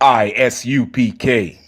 I.S.U.P.K.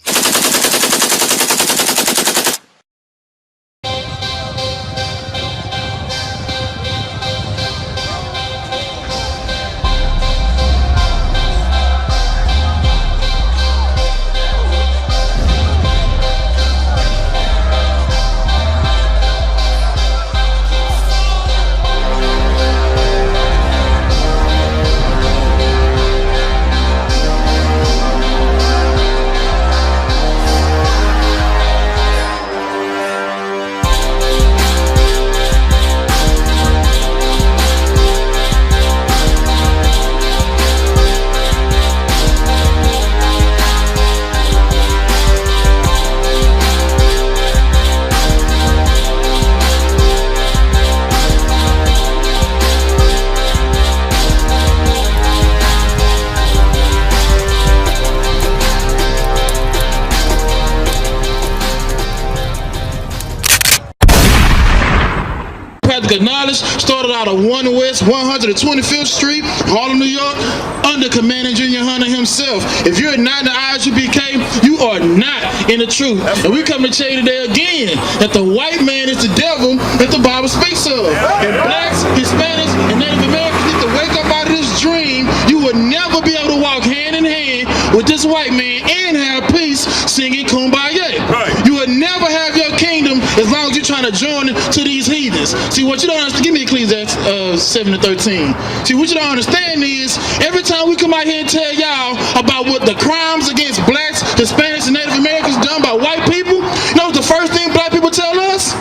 Practical knowledge started out of 1 West 125th Street, Harlem, New York, under Commander GEN.YAHANNA himself. If you're not in the I.S.U.P.K, you are not in the truth. And we come to tell you today again that the white man is the devil that the Bible speaks of. And blacks, Hispanics, and Native Americans need to wake up out of this dream. You will never be able to walk hand in hand with this white man and have peace singing Kumbaya. Right. You will never have your kingdom as long as you're trying to join to these heathens. See, what you don't understand, give me Ecclesiastes 7:13. See, what you don't understand is, every time we come out here and tell y'all about what the crimes against blacks, Hispanics, and Native Americans done by white people, you know the first thing black people tell us?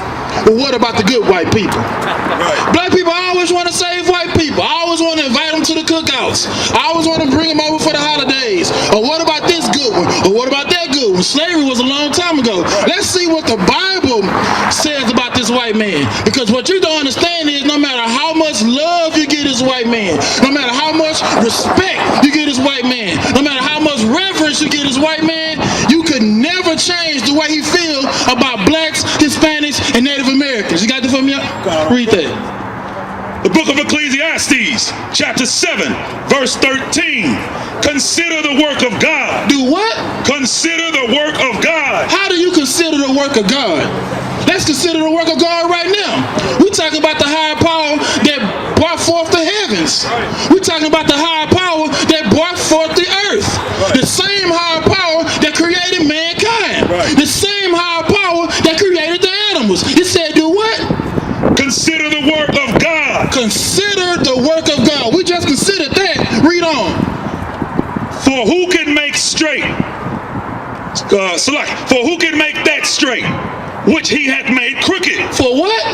Well, what about the good white people? Right. Black people always want to save white people. I always want to invite them to the cookouts. I always want to bring them over for the holidays. Or what about this good one? Or what about that good one? Slavery was a long time ago. Let's see what the Bible says about this white man. Because what you don't understand is, no matter how much love you give this white man, no matter how much respect you give this white man, no matter how much reverence you give this white man, you could never change the way he feels about blacks, Hispanics, and Native Americans. You got that for me? Read that. The book of Ecclesiastes, chapter 7, verse 13. Consider the work of God. Do what? Consider the work of God. How do you consider the work of God? Let's consider the work of God right now. We're talking about the higher power that brought forth the heavens. We're talking about the higher power that brought forth the earth. The same higher power that created mankind. The same higher power that created the animals. It said, do what? Consider the work of God. Consider the work of God. We just considered that. Read on. For who can make straight? For who can make that straight, which he hath made crooked? For what?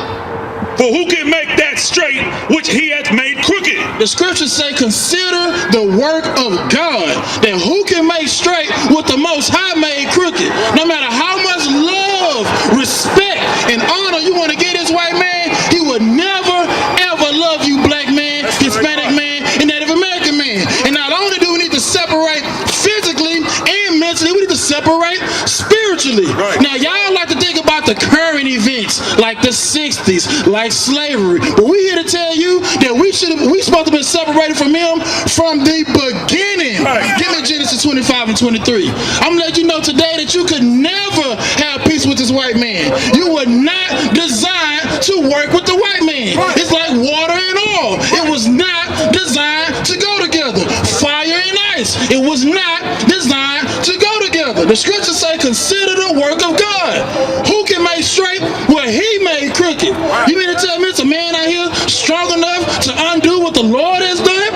For who can make that straight, which he hath made crooked? The scriptures say, consider the work of God. That who can make straight what the Most High made crooked? No matter how much love, respect, and honor you want to give this white man, he would never, ever love you, black man, Hispanic man, and Native American man. And not only do we need to separate physically and mentally, we need to separate spiritually. Now, y'all like to think about the current events, like the 60s, like slavery. But we here to tell you that we supposed to be separated from him from the beginning. Give me Genesis 25 and 23. I'm gonna let you know today that you could never have peace with this white man. You were not designed to work with the white man. It's like water and oil. It was not designed to go together. Fire and ice. It was not designed to go together. The scriptures say, consider the work of God. Who can make straight what he made crooked? You mean to tell me it's a man out here strong enough to undo what the Lord has done?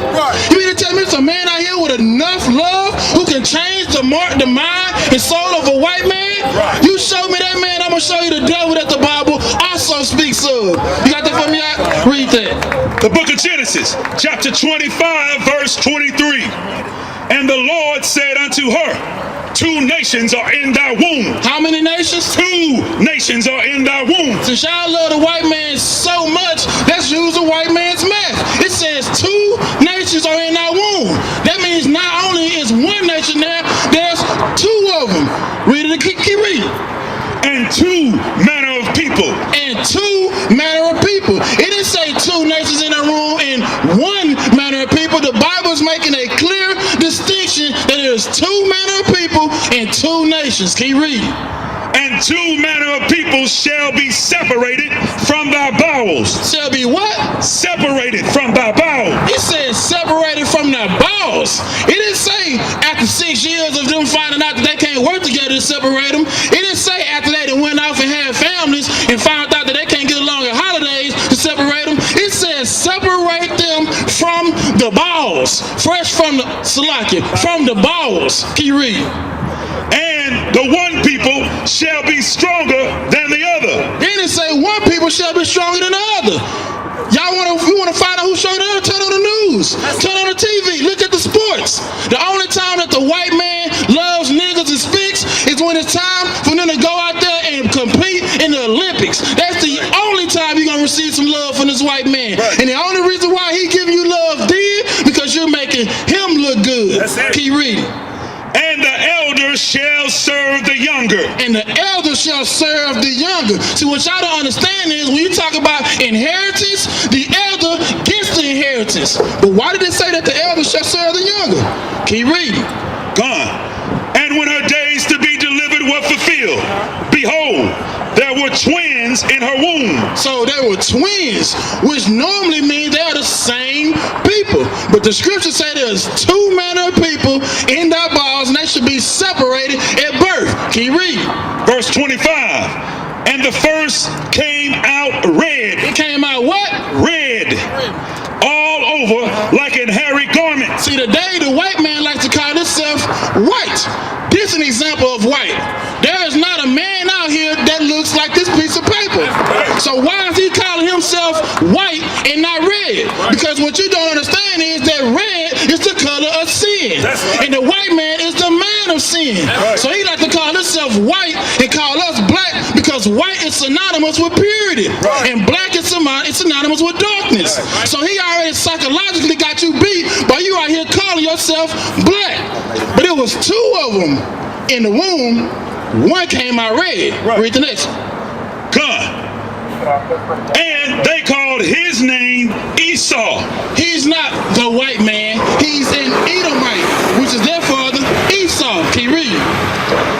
You mean to tell me it's a man out here with enough love who can change the mind and soul of a white man? You show me that man, I'm going to show you the devil that the Bible also speaks of. You got that for me? Read that. The book of Genesis, chapter 25, verse 23. And the Lord said unto her, 2 nations are in thy womb. How many nations? 2 nations are in thy womb. Since y'all love the white man so much, let's use the white man's math. It says 2 nations are in thy womb. That means not only is 1 nation there, there's 2 of them. Read it, keep reading. And 2 manner of people. And 2 manner of people. It didn't say 2 nations in a room and 1 manner of people. The Bible is making a clear distinction that there's is two manner of people in two nations. Keep reading. And two manner of people shall be separated from thy bowels. Shall be what? Separated from thy bowels. It says separated from their bowels. It didn't say after 6 years of them finding out that they can't work together to separate them. It didn't say after they went off and had families and found out that they can't get along at holidays to separate them. It says separate them from the bowels. Fresh from the Salaki, from the bowels. Keep reading. And the one people shall be stronger than the other. Then it say one people shall be stronger than the other. You want to find out who's stronger than the other? Turn on the news. Turn on the TV. Look at the sports. The only time that the white man loves niggas and speaks is when it's time for them to go out there and compete in the Olympics. That's the only time you're going to receive some love from this white man. Right. And the only reason why he giving you love then, because you're making him look good. That's it. Keep reading. And the elder shall serve the younger. And the elder shall serve the younger. See, what y'all don't understand is when you talk about inheritance, the elder gets the inheritance. But why did it say that the elder shall serve the younger? Keep reading. Gone. And when her days to be delivered were fulfilled, behold, there were twins in her womb. So there were twins, which normally means they are the same people. But the scripture say there's two manner of people in thy bowels, and they should be separated at birth. Keep reading. Verse 25. And the first came out red. It came out what? Red. All over like an hairy garment. See, today the white man likes to call himself white. This is an example of white. There is not a man out here that looks like this piece of paper. So why is he calling himself white and not red? Because what you don't understand is that red is the color of sin. And the white man is the man of sin. So he likes to call himself white and call us black because white is synonymous with purity. And black is synonymous with darkness. So he already psychologically got you beat by you out here calling yourself black. But it was two of them in the womb. One came out red. Read the next. God. And they called his name Esau. He's not the white man. He's an Edomite, which is their father, Esau. Keep reading.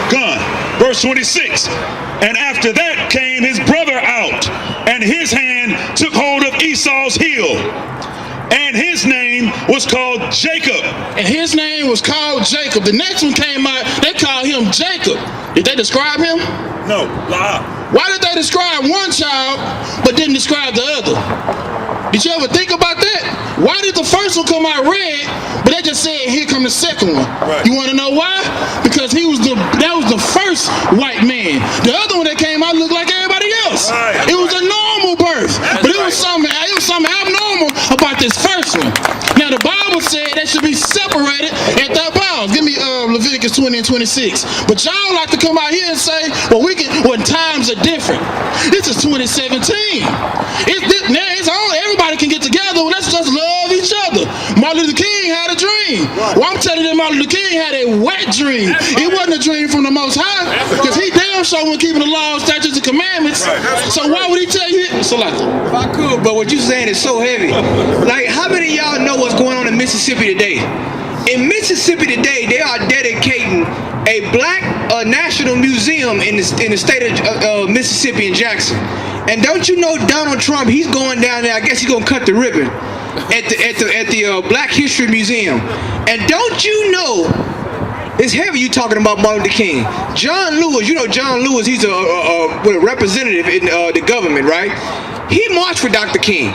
God. Verse 26. And after that came his brother out, and his hand took hold of Esau's heel. And his name was called Jacob. And his name was called Jacob. The next one came out, they called him Jacob. Did they describe him? No. Why did they describe one child but didn't describe the other? Did you ever think about that? Why did the first one come out red, but they just said, here come the second one? Right. You want to know why? Because that was the first white man. The other one that came out looked like everybody else. Right. It was a normal birth, but it was something abnormal about this first one. Now the Bible said they should be separated at their bowels. Give me Leviticus 20 and 26. But y'all like to come out here and say, well, when times are different. This is 2017. It's on. Everybody can get together. Let's just love each other. Martin Luther King had a dream. Well, I'm telling you, Martin Luther King had a wet dream. It wasn't a dream from the Most High, because he damn sure wasn't keeping the laws, statutes, and commandments. So why would he tell you it? So like, if I could, but what you're saying is so heavy. Like, how many of y'all know what's going on in Mississippi today? In Mississippi today, they are dedicating a black national museum in the state of Mississippi in Jackson. And don't you know Donald Trump, he's going down there, I guess he's going to cut the ribbon at the Black History Museum. And don't you know, it's heavy you talking about Martin Luther King. John Lewis, you know John Lewis, he's a representative in the government, right? He marched for Dr. King.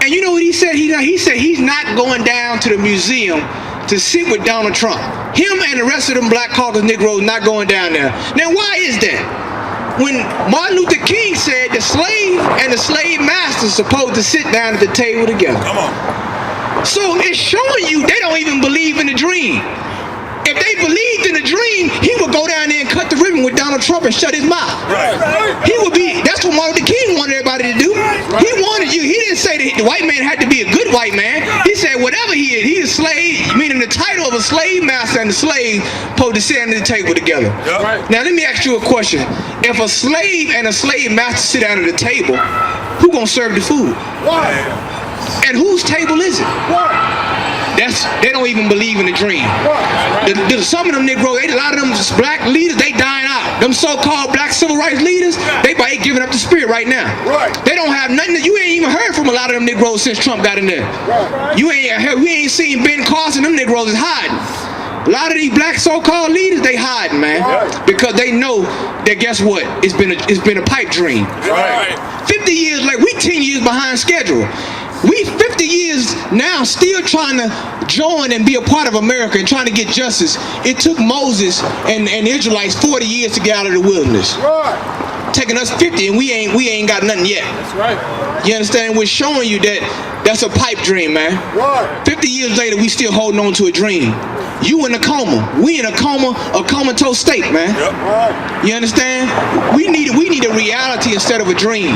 And you know what he said? He said he's not going down to the museum to sit with Donald Trump. Him and the rest of them Black Caucus Negroes not going down there. Now why is that? When Martin Luther King said the slave and the slave master supposed to sit down at the table together. Come on. So it's showing you they don't even believe in the dream. If they believed in the dream, he would go down there and cut the ribbon with Donald Trump and shut his mouth. Right. He would be, that's what Martin Luther King wanted everybody to do. He wanted you, he didn't say that the white man had to be a good white man. He said whatever he is, he's a slave, meaning the title of a slave master and the slave supposed to sit under the table together. Yep. Now let me ask you a question. If a slave and a slave master sit down at the table, who gonna serve the food? why? And whose table is it? Why? they don't even believe in the dream. Some of them Negroes, a lot of them black leaders, they dying out. Them so-called black civil rights leaders, they giving up the spirit right now. They don't have nothing. You ain't even heard from a lot of them Negroes since Trump got in there. You ain't seen Ben Carson. Them Negroes is hiding. A lot of these black so-called leaders, they hiding, man, because they know that guess what? It's been a pipe dream. 50 years later, we 10 years behind schedule. We 50 years now still trying to join and be a part of America and trying to get justice. It took Moses and the Israelites 40 years to get out of the wilderness. Taking us 50 and we ain't got nothing yet. That's right. You understand? We're showing you that that's a pipe dream, man. 50 years later, we still holding on to a dream. You in a coma. We in a comatose state, man. You understand? We need a reality instead of a dream.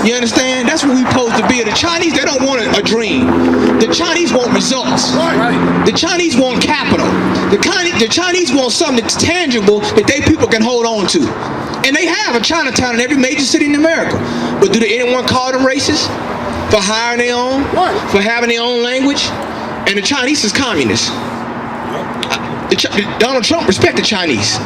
You understand? That's what we supposed to be. The Chinese, they don't want a dream. The Chinese want results. The Chinese want capital. The Chinese want something that's tangible that they people can hold on to. And they have a Chinatown in every major city in America. But do anyone call them racist? For hiring their own? For having their own language? And the Chinese is communists. Donald Trump respect the Chinese.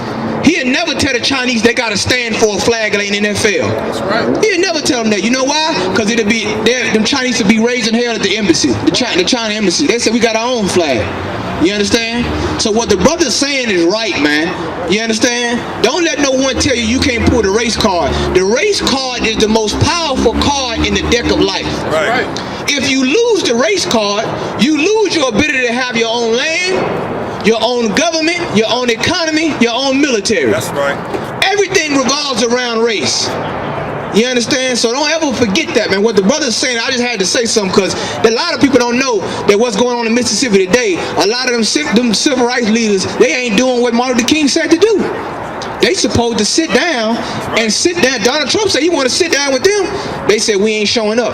He'll never tell the Chinese they gotta stand for a flag that ain't NFL. That's right. He'll never tell them that. You know why? Because them Chinese would be raising hell at the embassy, the China embassy. They said we got our own flag. You understand? So what the brother's saying is right, man. You understand? Don't let no one tell you can't pull the race card. The race card is the most powerful card in the deck of life. Right. If you lose the race card, you lose your ability to have your own land, your own government, your own economy, your own military. That's right. Everything revolves around race. You understand? So don't ever forget that, man. What the brother's saying, I just had to say something because a lot of people don't know that what's going on in Mississippi today, a lot of them civil rights leaders, they ain't doing what Martin Luther King said to do. They supposed to sit down and sit down. Donald Trump said he want to sit down with them. They said we ain't showing up.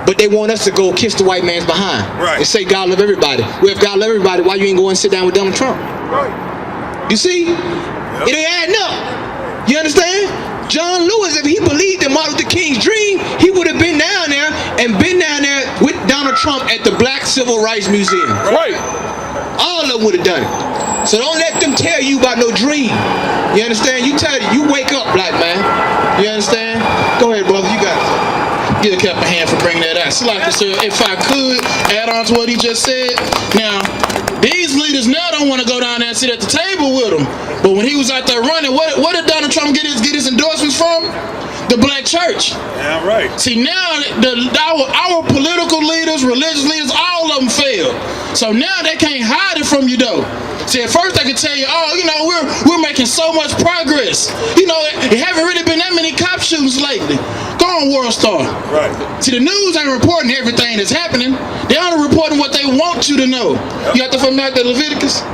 But they want us to go kiss the white man's behind and say God love everybody. Well, if God love everybody, why you ain't going and sit down with Donald Trump? You see? It ain't adding up. You understand? John Lewis, if he believed in Martin Luther King's dream, he would have been down there with Donald Trump at the Black Civil Rights Museum. Right. All of them would have done it. So don't let them tell you about no dream. You understand? You wake up, black man. You understand? Go ahead, brother. You got it. Give Cap a hand for bringing that out. So like I said, if I could add on to what he just said, now these leaders now don't want to go down there and sit at the table with him. But when he was out there running, what did Donald Trump get his endorsements from? The black church. Yeah, right. See, now our political leaders, religious leaders, all of them failed. So now they can't hide it from you though. See, at first they could tell you, oh, you know, we're making so much progress. You know, it haven't really been that many cop shootings lately. Go on, World Star. Right. See, the news ain't reporting everything that's happening. They only reporting what they want you to know. Yep. You got the familiar Leviticus?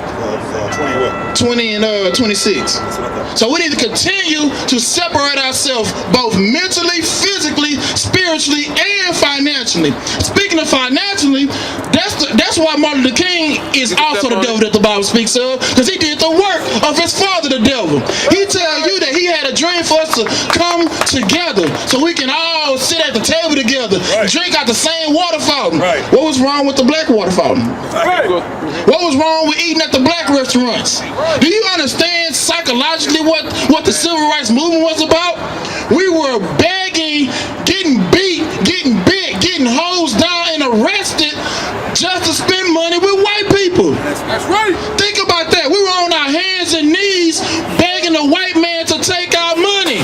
20 and 26. So we need to continue to separate ourselves both mentally, physically, spiritually, and financially. Speaking of financially, that's why Martin Luther King is also the devil that the Bible speaks of, because he did the work of his father, the devil. He tell you that he had a dream for us to come together so we can all sit at the table together, drink out the same water fountain. What was wrong with the black water fountain? What was wrong with eating at the black restaurants? Do you understand psychologically what the civil rights movement was about? We were begging, getting beat, getting bit, getting hosed down and arrested just to spend money with white people. That's right. Think about that. We were on our hands and knees begging the white man to take our money.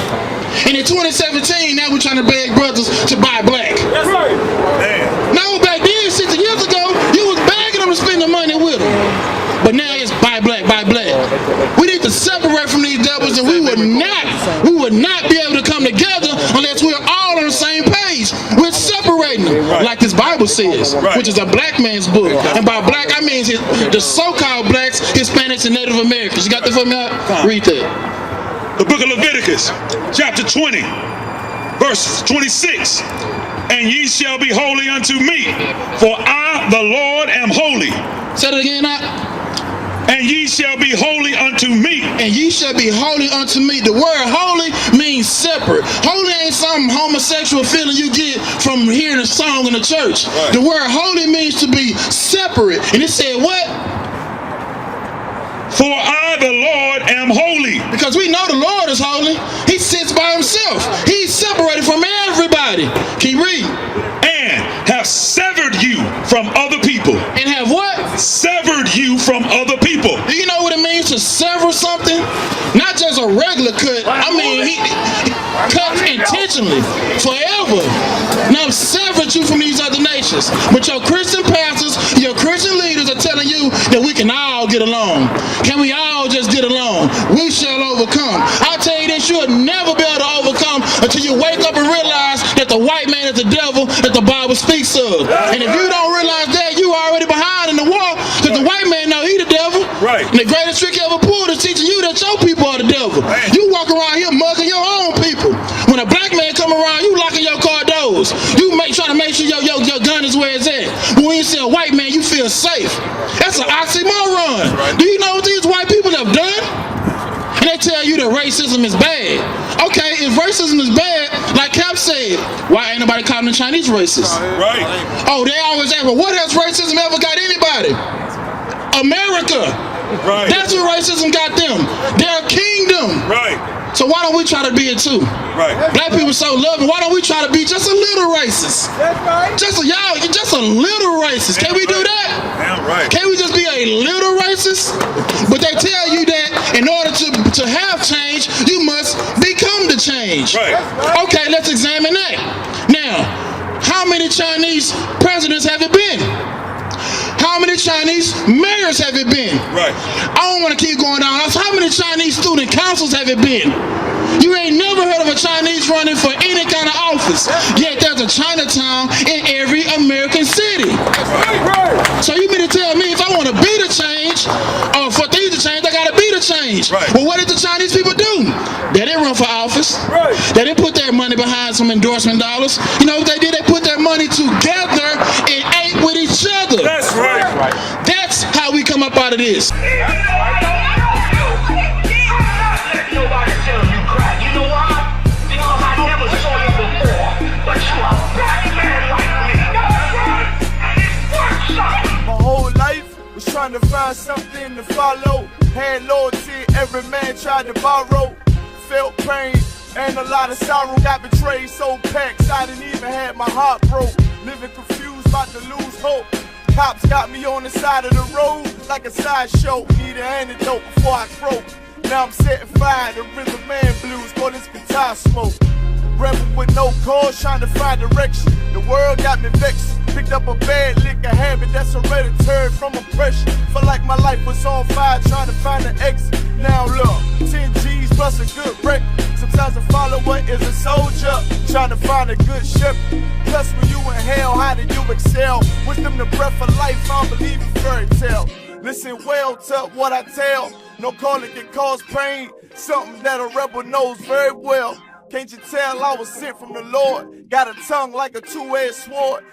And in 2017, now we're trying to beg brothers to buy black. That's right. Man. No, back then, 60 years ago, you was begging them to spend the money with them. But now it's buy black, buy black. We need to separate from these devils, and we would not be able to come together unless we're all on the same page. We're separating them, like this Bible says, which is a black man's book. And by black, I mean the so-called blacks, Hispanics, and Native Americans. You got that for me? Read that. The book of Leviticus, chapter 20, verse 26. And ye shall be holy unto me, for I, the Lord, am holy. Say it again, And ye shall be holy unto me, and ye shall be holy unto me. The word holy means separate. Holy ain't some homosexual feeling you get from hearing a song in the church. Right. The word holy means to be separate. And it said what? For I, the Lord, am holy. Because we know the Lord is holy. He sits by himself. He's separated from everybody. Keep reading. And have severed you from other people. And have what? Severed you from other people. Do you know what it means to sever something? Not just a regular cut. I mean, he cut intentionally, forever. Now severed you from these other nations. But your Christian pastors, your Christian leaders are telling you that we can all get along. Can we all just get along? We shall overcome. I'll tell you this, you'll never be able to overcome until you wake up and realize that the white man is the devil that the Bible speaks of. And if you don't realize that, you already behind in the war, because the white man know he the devil. Right. And the greatest trick he ever pulled is teaching you that your people are the devil. You walk around here mugging your own people. When a black man come around, you locking your car doors. You trying to make sure your gun is where it's at. But when you see a white man, you feel safe. That's an oxymoron. Do you know what these white people have done? And they tell you that racism is bad. Okay, if racism is bad, like Cap said, why ain't nobody calling the Chinese racist? Right. Oh, they always ask, well, what has racism ever got anybody? America. Right. That's what racism got them. Their kingdom. Right. So why don't we try to be it too? Right. Black people so loving. Why don't we try to be just a little racist? That's right. Just a little racist. Can we do that? Damn right. Can we just be a little racist? But they tell you that in order to have change, you must become the change. Right. Okay, let's examine that. Now, how many Chinese presidents have it been? How many Chinese mayors have it been? Right. I don't want to keep going down. How many Chinese student councils have it been? You ain't never heard of a Chinese running for any kind of office. Yet there's a Chinatown in every American city. So you mean to tell me if I want to be the change, or for things to change, I got to be the change. Right. Well, what did the Chinese people do? They didn't run for office. Right. They didn't put their money behind some endorsement dollars. You know what they did? They put their money together and ate with each other. That's right. That's how we come up out of this. Trying to find something to follow. Had loyalty, every man tried to borrow. Felt pain and a lot of sorrow. Got betrayed, so packed, I didn't even have my heart broke. Living confused, about to lose hope. Cops got me on the side of the road like a sideshow. Need an antidote before I croak. Now I'm setting fire to rhythm man blues for this guitar smoke. Rebel with no cause, trying to find direction. The world got me vexed. Picked up a bad liquor habit that's hereditary from oppression. Felt like my life was on fire, trying to find an exit. Now look, 10 G's plus a good wreck. Sometimes a follower is a soldier, trying to find a good ship. Plus when you in hell, how do you excel? Wisdom the breath of life, I don't believe in fairy tale. Listen well to what I tell. No calling can cause pain, something that a rebel knows very well. Can't you tell I was sent from the Lord? Got a tongue like a two-edged sword.